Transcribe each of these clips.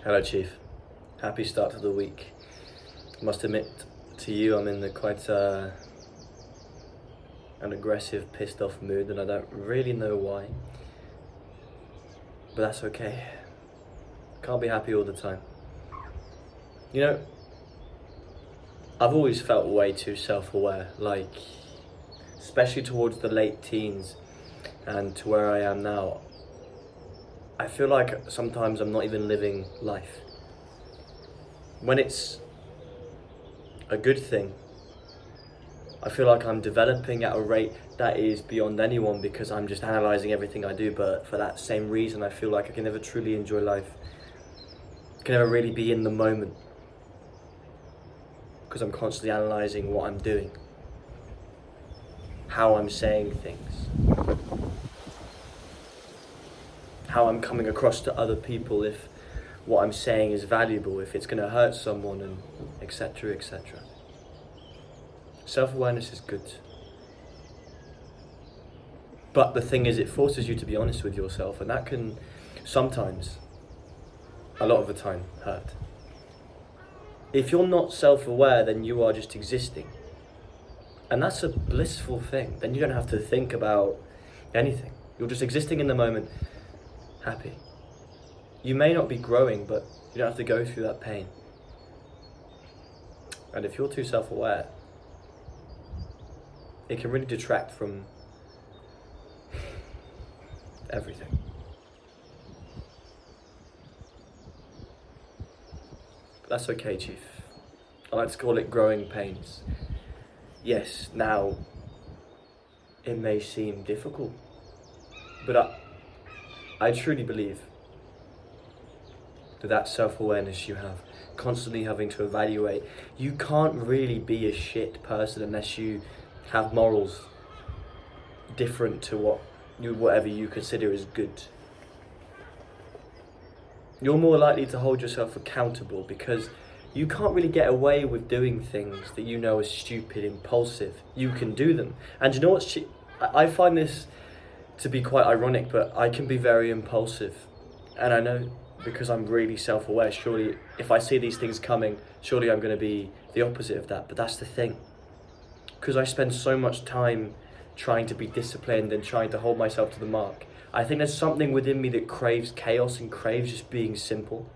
Hello, Chief. Happy start to the week. I must admit to you, I'm in quite an aggressive, pissed off mood, and I don't really know why. But that's okay. Can't be happy all the time. You know, I've always felt way too self-aware, especially towards the late teens and to where I am now. I feel like sometimes I'm not even living life. When it's a good thing, I feel like I'm developing at a rate that is beyond anyone because I'm just analysing everything I do, but for that same reason I feel like I can never truly enjoy life. I can never really be in the moment because I'm constantly analysing what I'm doing, how I'm saying things, how I'm coming across to other people, if what I'm saying is valuable, if it's going to hurt someone, and etc, etc. Self-awareness is good. But the thing is, it forces you to be honest with yourself, and that can sometimes, a lot of the time, hurt. If you're not self-aware, then you are just existing. And that's a blissful thing. Then you don't have to think about anything. You're just existing in the moment, happy. You may not be growing, but you don't have to go through that pain. And if you're too self-aware, it can really detract from everything. But that's okay, Chief. I like to call it growing pains. Yes, now it may seem difficult, but I truly believe that self-awareness you have, constantly having to evaluate, you can't really be a shit person unless you have morals different to whatever you consider as good. You're more likely to hold yourself accountable because you can't really get away with doing things that you know are stupid, impulsive. You can do them. And you know what? I find this to be quite ironic, but I can be very impulsive. And I know because I'm really self-aware, surely if I see these things coming, surely I'm going to be the opposite of that. But that's the thing. Because I spend so much time trying to be disciplined and trying to hold myself to the mark. I think there's something within me that craves chaos and craves just being simple.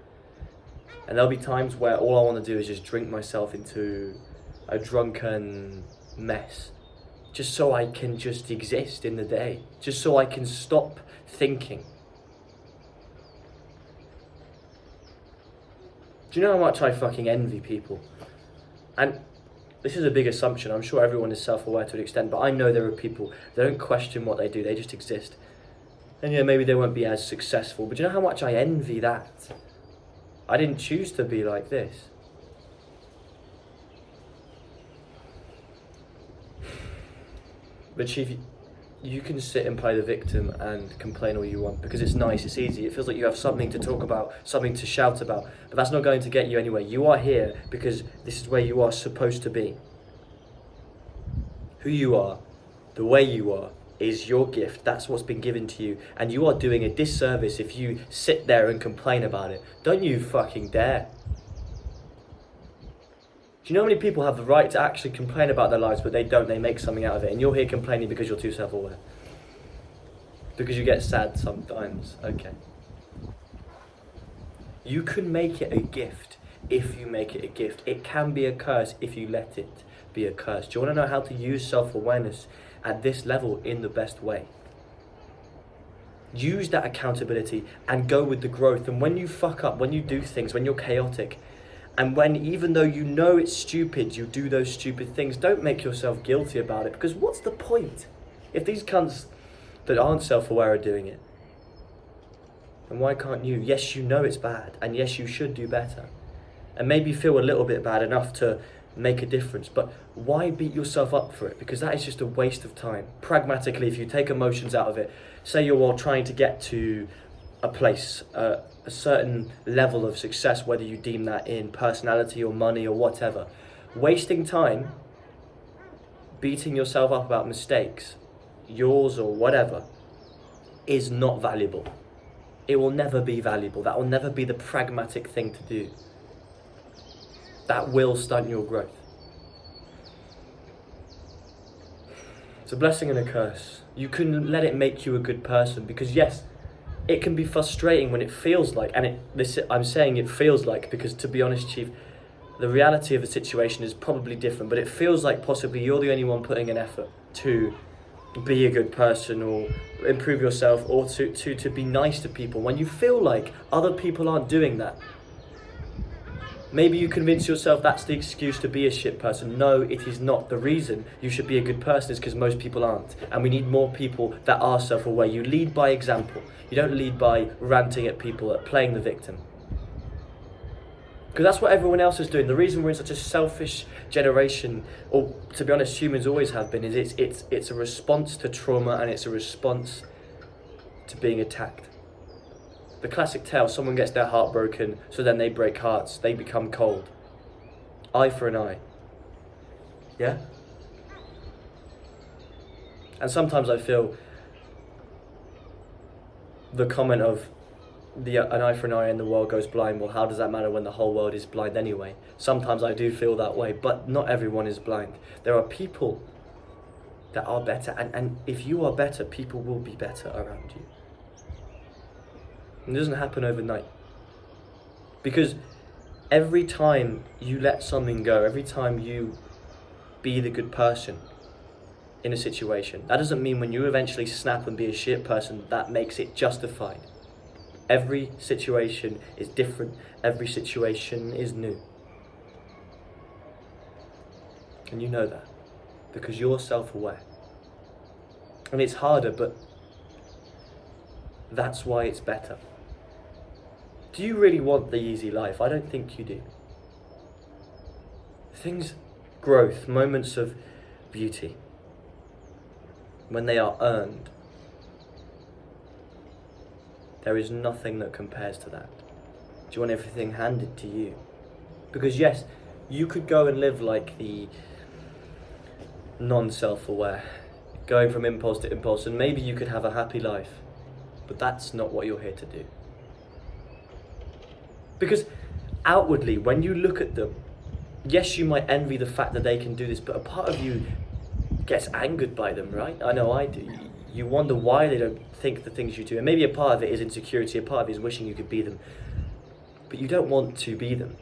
And there'll be times where all I want to do is just drink myself into a drunken mess. Just so I can just exist in the day. Just so I can stop thinking. Do you know how much I fucking envy people? And this is a big assumption. I'm sure everyone is self-aware to an extent, but I know there are people that don't question what they do. They just exist. And yeah, maybe they won't be as successful, but do you know how much I envy that? I didn't choose to be like this. But Chief, you can sit and play the victim and complain all you want because it's nice, it's easy. It feels like you have something to talk about, something to shout about, but that's not going to get you anywhere. You are here because this is where you are supposed to be. Who you are, the way you are, is your gift. That's what's been given to you, and you are doing a disservice if you sit there and complain about it. Don't you fucking dare. Do you know how many people have the right to actually complain about their lives, but they don't, they make something out of it, and you're here complaining because you're too self-aware? Because you get sad sometimes, okay. You can make it a gift if you make it a gift. It can be a curse if you let it be a curse. Do you want to know how to use self-awareness at this level in the best way? Use that accountability and go with the growth. And when you fuck up, when you do things, when you're chaotic, and when even though you know it's stupid, you do those stupid things, don't make yourself guilty about it, because what's the point? If these cunts that aren't self-aware are doing it, then why can't you? Yes, you know it's bad, and yes, you should do better. And maybe feel a little bit bad enough to make a difference, but why beat yourself up for it? Because that is just a waste of time. Pragmatically, if you take emotions out of it, say you're all trying to get to a place, a certain level of success, whether you deem that in personality or money or whatever, wasting time beating yourself up about mistakes, yours or whatever, is not valuable. it will never be valuable. That will never be the pragmatic thing to do. That will stunt your growth. It's a blessing and a curse. You can let it make you a good person, because yes, it can be frustrating when it feels like, and I'm saying it feels like, because to be honest, Chief, the reality of the situation is probably different, but it feels like possibly you're the only one putting an effort to be a good person or improve yourself, or to be nice to people, when you feel like other people aren't doing that. Maybe you convince yourself that's the excuse to be a shit person. No, it is not. The reason you should be a good person is because most people aren't. And we need more people that are self-aware. You lead by example. You don't lead by ranting at people, at playing the victim. Because that's what everyone else is doing. The reason we're in such a selfish generation, or to be honest, humans always have been, is it's a response to trauma, and it's a response to being attacked. The classic tale, someone gets their heart broken, so then they break hearts, they become cold. Eye for an eye. Yeah? And sometimes I feel the comment of an eye for an eye and the world goes blind, well, how does that matter when the whole world is blind anyway? Sometimes I do feel that way, but not everyone is blind. There are people that are better, and if you are better, people will be better around you. It doesn't happen overnight. Because every time you let something go, every time you be the good person in a situation, that doesn't mean when you eventually snap and be a shit person, that makes it justified. Every situation is different. Every situation is new. And you know that. Because you're self-aware. And it's harder, but that's why it's better. Do you really want the easy life? I don't think you do. Growth, moments of beauty, when they are earned, there is nothing that compares to that. Do you want everything handed to you? Because yes, you could go and live like the non-self-aware, going from impulse to impulse, and maybe you could have a happy life, but that's not what you're here to do. Because outwardly, when you look at them, yes, you might envy the fact that they can do this, but a part of you gets angered by them, right? I know I do. You wonder why they don't think the things you do. And maybe a part of it is insecurity, a part of it is wishing you could be them. But you don't want to be them.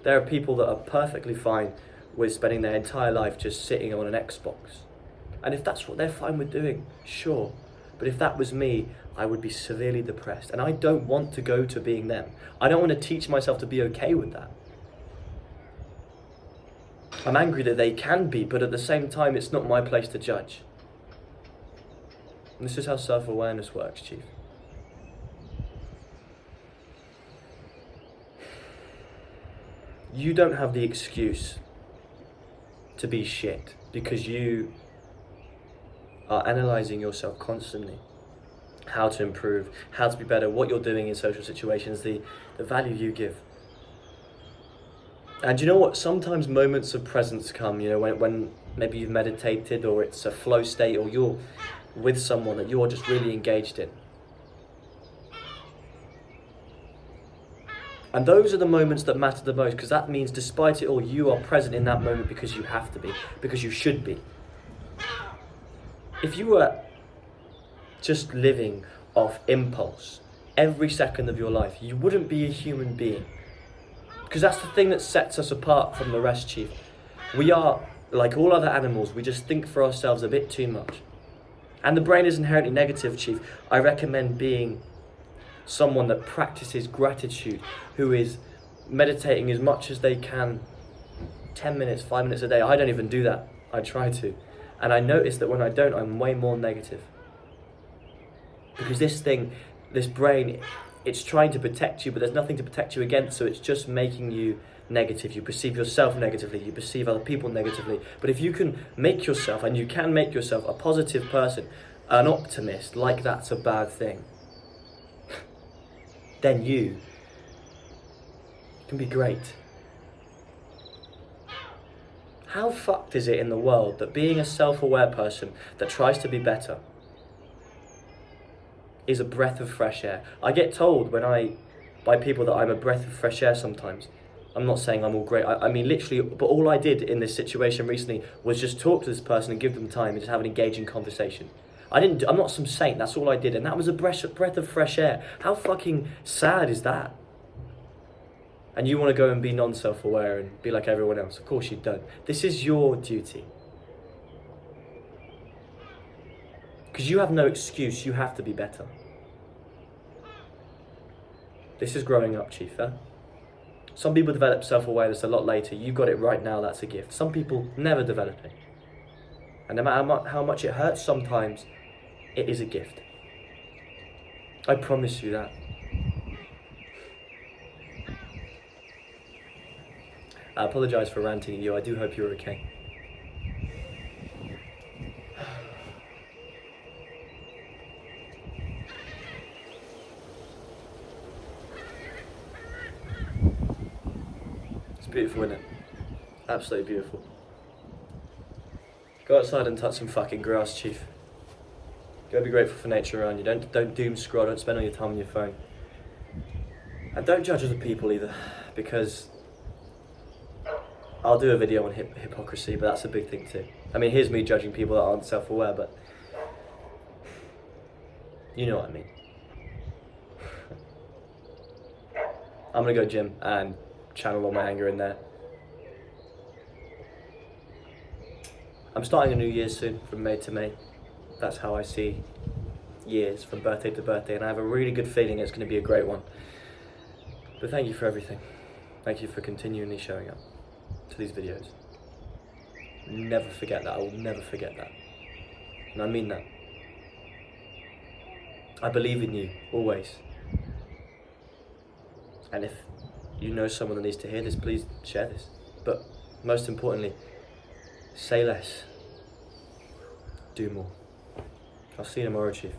There are people that are perfectly fine with spending their entire life just sitting on an Xbox. And if that's what they're fine with doing, sure. But if that was me, I would be severely depressed. And I don't want to go to being them. I don't want to teach myself to be okay with that. I'm angry that they can be, but at the same time, it's not my place to judge. And this is how self-awareness works, Chief. You don't have the excuse to be shit because you are analysing yourself constantly. How to improve, how to be better, what you're doing in social situations, the value you give. And you know what? Sometimes moments of presence come, when maybe you've meditated, or it's a flow state, or you're with someone that you're just really engaged in. And those are the moments that matter the most, because that means despite it all, you are present in that moment because you have to be, because you should be. If you were just living off impulse every second of your life, you wouldn't be a human being. Because that's the thing that sets us apart from the rest, Chief. We are, like all other animals, we just think for ourselves a bit too much. And the brain is inherently negative, Chief. I recommend being someone that practices gratitude, who is meditating as much as they can, 10 minutes, 5 minutes a day. I don't even do that. I try to. And I notice that when I don't, I'm way more negative. Because this brain, it's trying to protect you, but there's nothing to protect you against, so it's just making you negative. You perceive yourself negatively, you perceive other people negatively. But if you can make yourself, and you can make yourself a positive person, an optimist, like that's a bad thing, then you can be great. How fucked is it in the world that being a self-aware person that tries to be better is a breath of fresh air. I get told by people that I'm a breath of fresh air sometimes. I'm not saying I'm all great. I mean, literally, but all I did in this situation recently was just talk to this person and give them time and just have an engaging conversation. I'm not some saint, that's all I did. And that was a breath of fresh air. How fucking sad is that? And you want to go and be non-self-aware and be like everyone else. Of course you don't. This is your duty. Because you have no excuse, you have to be better. This is growing up, Chief, eh? Some people develop self-awareness a lot later. You got it right now, that's a gift. Some people never develop it. And no matter how much it hurts sometimes, it is a gift. I promise you that. I apologise for ranting at you. I do hope you're okay. It's beautiful, isn't it? Absolutely beautiful. Go outside and touch some fucking grass, Chief. Go be grateful for nature around you. Don't doom scroll, don't spend all your time on your phone. And don't judge other people either, because I'll do a video on hypocrisy, but that's a big thing too. I mean, here's me judging people that aren't self-aware, but you know what I mean. I'm gonna go gym and channel all my anger in there. I'm starting a new year soon, from May to May. That's how I see years, from birthday to birthday, and I have a really good feeling it's going to be a great one. But thank you for everything. Thank you for continually showing up to these videos. Never forget that. I will never forget that. And I mean that. I believe in you, always. And if you know someone that needs to hear this, please share this. But most importantly, say less. Do more. I'll see you tomorrow, Chief.